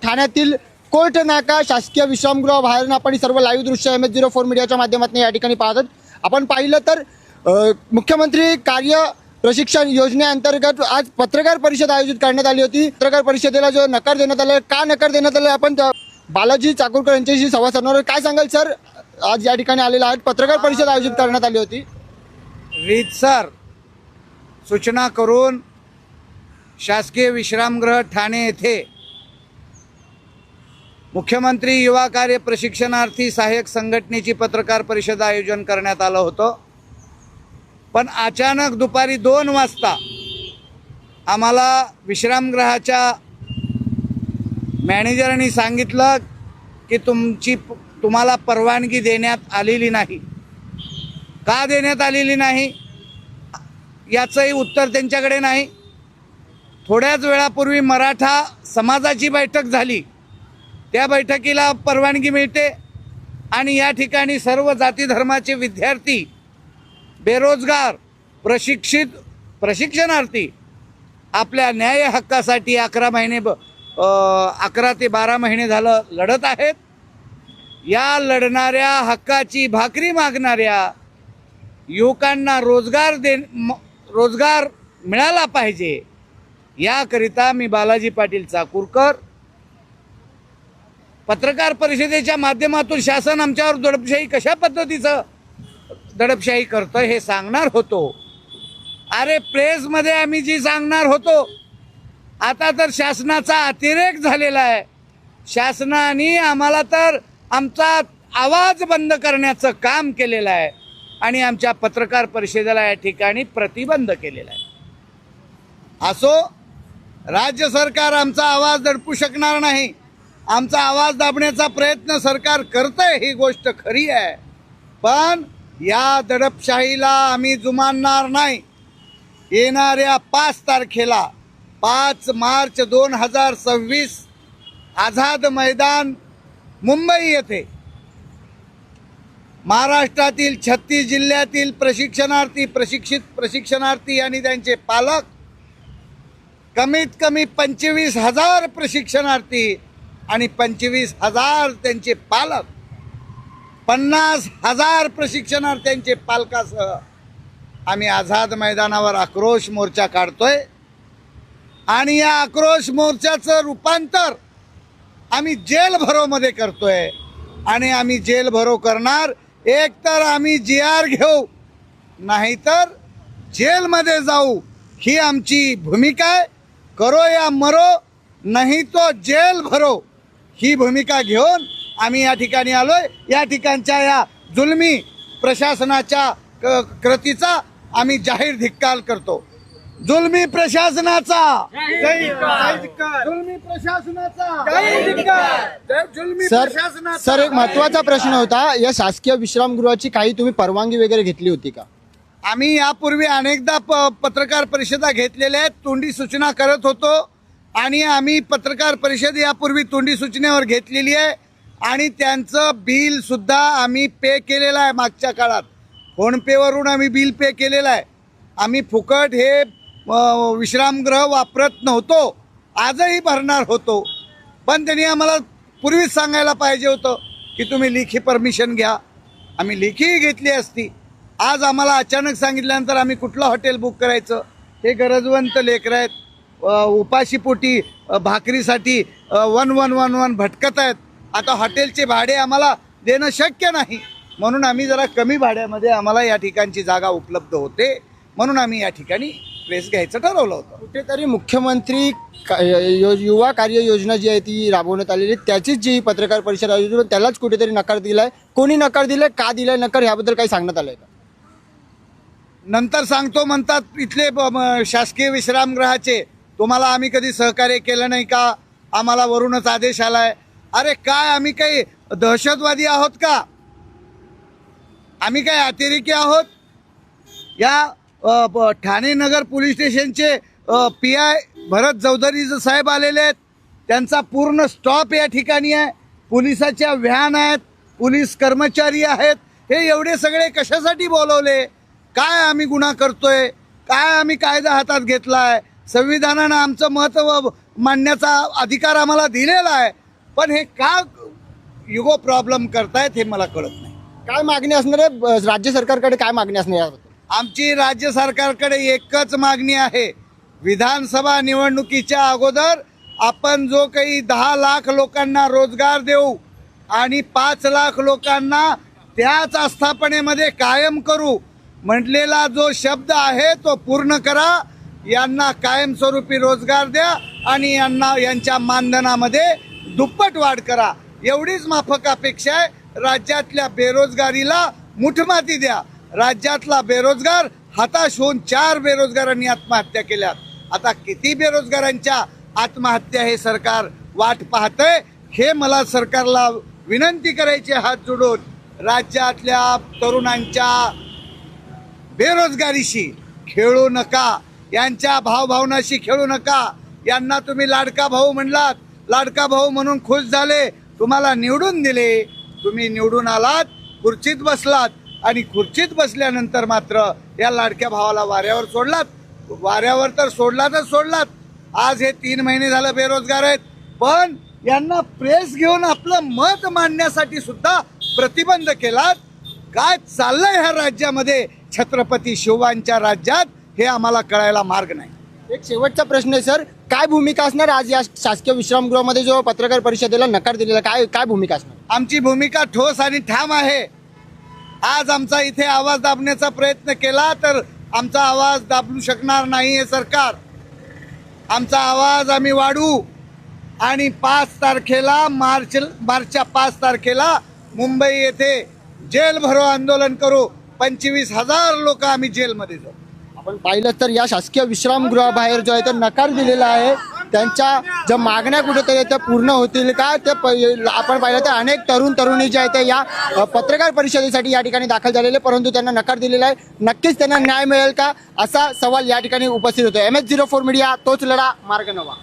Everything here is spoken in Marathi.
ठाण्यातील कोर्ट नाका शासकीय विश्रामगृह बाहेरून आपण सर्व लाईव्ह दृश्य MS04 मीडियाच्या माध्यमातून या ठिकाणी पाहतात। आपण पाहिलं तर मुख्यमंत्री कार्य प्रशिक्षण योजनेअंतर्गत आज पत्रकार परिषद आयोजित करण्यात आली होती। पत्रकार परिषदेला जो नकार देण्यात आला, का नकार देण्यात आला, आपण बालाजी चाकूरकर यांच्याशी संवाद साधणार। काय सांगाल सर, आज या ठिकाणी आलेला आहे, पत्रकार परिषद आयोजित करण्यात आली होती। रीतसर सूचना करून शासकीय विश्रामगृह ठाणे येथे मुख्यमंत्री युवा कार्य प्रशिक्षणार्थी सहाय्यक संघटनेची पत्रकार परिषद आयोजन करण्यात आलं होतं। पण अचानक दुपारी 2 वाजता आम्हाला विश्रामगृहाच्या मॅनेजरनी सांगितलं की तुम्हाला परवानगी देण्यात आलेली नाही। का देण्यात आलेली नाही याचंही उत्तर त्यांच्याकडे नाही। थोड्याच वेळापूर्वी मराठा समाजाची बैठक झाली, त्या बैठकीला परवानगी मिळते आणि या ठिकाणी सर्व जाती धर्माचे विद्यार्थी, बेरोजगार, प्रशिक्षणार्थी आपल्या न्याय हक्कासाठी 11 ते 12 महिने झालं लढत आहेत। या लढणाऱ्या हक्काची भाकरी मागणाऱ्या युवकांना रोजगार मिळाला पाहिजे, याकरिता मी बालाजी पाटील चाकूरकर पत्रकार परिषदेच्या माध्यमातून शासन आमच्यावर दडपशाही कशा पद्धतीचं दडपशाही करतं हे सांगणार होतो। अरे प्रेसमध्ये आम्ही जी सांगणार होतो, आता तर शासनाचा अतिरेक झालेला आहे। शासनाने आम्हाला तर आमचा आवाज बंद करण्याचं काम केलेलं आहे आणि आमच्या पत्रकार परिषदेला या ठिकाणी प्रतिबंध केलेला आहे। असो, राज्य सरकार आमचा आवाज दडपू शकणार नाही। आमचा आवाज दाबण्याचा प्रयत्न सरकार करतंय, ही गोष्ट खरी आहे, पण या दडपशाहीला आम्ही जुमानणार नाही। येणाऱ्या 5 तारखेला 5 मार्च 2026 आझाद मैदान मुंबई येथे महाराष्ट्रातील 36 जिल्ह्यातील प्रशिक्षित प्रशिक्षणार्थी आणि त्यांचे पालक, कमीत कमी 25,000 प्रशिक्षणार्थी आणि 25,000 त्यांचे पालक, 50,000 प्रशिक्षणार्थ्यांचे पालकासह आम्ही आझाद मैदानावर आक्रोश मोर्चा काढतोय आणि या आक्रोश मोर्चाचं रूपांतर आम्ही जेल भरोमध्ये करतोय आणि आम्ही जेल भरो करणार। एक तर आम्ही GR घेऊ, नाहीतर जेलमध्ये जाऊ, ही आमची भूमिका आहे। करो या मरो, नाही तो जेल भरो, ही भूमिका घेऊन आम्ही या ठिकाणी आलोय। या ठिकाणच्या या जुलमी प्रशासनाच्या कृतीचा आम्ही जाहीर धिक्कार करतो। जुलमी प्रशासनाचा जुलमी प्रशासनाचा जुलमी प्रशासनाचा। सर, एक महत्त्वाचा प्रश्न होता, या शासकीय विश्रामगृहाची काही तुम्ही परवानगी वगैरे घेतली होती का? आम्ही यापूर्वी अनेकदा पत्रकार परिषदा घेतलेल्या आहेत, तोंडी सूचना करत होतो आणि आम्ही पत्रकार परिषद यापूर्वी तोंडी सूचनेवर घेतलेली आहे आणि त्यांचं बिल सुद्धा आम्ही पे केलेलं आहे। मागच्या काळात फोनपेवरून आम्ही बिल पे केलेलं आहे। आम्ही फुकट हे विश्रामगृह वापरत नव्हतो, आजही भरणार होतो, पण त्यांनी आम्हाला पूर्वीच सांगायला पाहिजे होतं की तुम्ही लेखी परमिशन घ्या। आम्ही लेखीही घेतली असती। आज आम्हाला अचानक सांगितल्यानंतर आम्ही कुठलं हॉटेल बुक करायचं? हे गरजवंत लेकरं आहेत, उपाशीपोटी भाकरीसाठी 1111 भटकत आहेत। आता हॉटेलचे भाडे आम्हाला देणं शक्य नाही, म्हणून आम्ही जरा कमी भाड्यामध्ये आम्हाला या ठिकाणची जागा उपलब्ध होते, म्हणून आम्ही या ठिकाणी प्रेस घ्यायचं ठरवलं होतं। कुठेतरी मुख्यमंत्री युवा कार्य योजना जी आहे ती राबवण्यात आलेली, त्याचीच जी पत्रकार परिषद आयोजित, त्यालाच कुठेतरी नकार दिलाय। कोणी नकार दिलाय, का दिलाय नकार, याबद्दल काही सांगण्यात आलंय का? नंतर सांगतो म्हणतात इथले शासकीय विश्रामगृहाचे, तुम्हाला आम्ही कधी सहकार्य केलं नाही का? आम्हाला वरूनच आदेश आलाय। अरे काय आम्ही काही दहशतवादी आहोत का? आम्ही काय अतिरेकी आहोत? या ठाणे नगर पोलीस स्टेशनचे PI भरत चौधरी साहेब आलेले आहेत, त्यांचा पूर्ण स्टॉप या ठिकाणी आहे, पोलिसाच्या व्हॅन आहेत, पोलीस कर्मचारी आहेत। हे एवढे सगळे कशासाठी बोलवले? काय आम्ही गुन्हा करतोय? काय आम्ही कायदा हातात घेतलाय? संविधानानं आमचं मांडण्याचा अधिकार आम्हाला दिलेला आहे, पण हे का युगो प्रॉब्लेम करतायत हे मला कळत नाही. काय मागणी असणार आहे राज्य सरकारकडे, काय मागणी असणार आहे? आमची राज्य सरकारकडे एकच मागणी आहे, विधानसभा निवडणुकीच्या अगोदर आपण जो काही 10 लाख लोकांना रोजगार देऊ आणि 5 लाख लोकांना त्याच आस्थापनेमध्ये कायम करू म्हटलेला जो शब्द आहे तो पूर्ण करा. यांना कायमस्वरूपी रोजगार द्या आणि यांच्या मानधनामध्ये दुप्पट वाढ करा. एवढीच माफक अपेक्षा आहे. राज्यातल्या बेरोजगारीला मुठमाती द्या. राज्यातला बेरोजगार हताश होऊन 4 बेरोजगारांनी आत्महत्या केल्या. आता किती बेरोजगारांच्या आत्महत्या हे सरकार वाट पाहतंय हे मला सरकारला विनंती करायची हात जोडून. राज्यातल्या तरुणांच्या बेरोजगारीशी खेळू नका, यांच्या भावभावनाशी खेळू नका. यांना तुम्ही लाडका भाऊ म्हणलात, लाडका भाऊ म्हणून खुश झाले, तुम्हाला निवडून दिले, तुम्ही निवडून आलात, खुर्चीत बसलात आणि खुर्चीत बसल्यानंतर मात्र या लाडक्या भावाला वाऱ्यावर सोडलात. वाऱ्यावर तर सोडलात. आज हे 3 महिने झालं बेरोजगार आहेत, पण यांना प्रेस घेऊन आपलं मत मांडण्यासाठी सुद्धा प्रतिबंध केलात. काय चाललंय ह्या राज्यामध्ये, छत्रपती शिवांच्या राज्यात, हे आम्हाला कळायला मार्ग नाही. एक शेवटचा प्रश्न आहे सर, काय भूमिका असणार आज या शासकीय विश्रामगृहामध्ये जो पत्रकार परिषदेला नकार दिलेला, काय भूमिका असणार? आमची भूमिका ठोस आणि ठाम आहे. आज आमचा इथे आवाज दाबण्याचा प्रयत्न केला तर आमचा आवाज दाबू शकणार नाही हे सरकार. आमचा आवाज आम्ही वाढवू आणि 5 तारखेला मार्चच्या 5 तारखेला मुंबई येथे जेल भरो आंदोलन करू. 25,000 लोक आम्ही जेलमध्ये जाऊ. आपण पाहिलं तर या शासकीय विश्रामगृहाबाहेर जो आहे तो नकार दिलेला आहे. त्यांच्या ज्या मागण्या कुठेतरी त्या पूर्ण होतील का ते आपण पाहिलं तर अनेक तरुणी जे आहेत या पत्रकार परिषदेसाठी या ठिकाणी दाखल झालेले, परंतु त्यांना नकार दिलेला आहे. नक्कीच त्यांना न्याय मिळेल का असा सवाल या ठिकाणी उपस्थित होतो. MS04 मीडिया, तोच लढा, मार्ग नवा.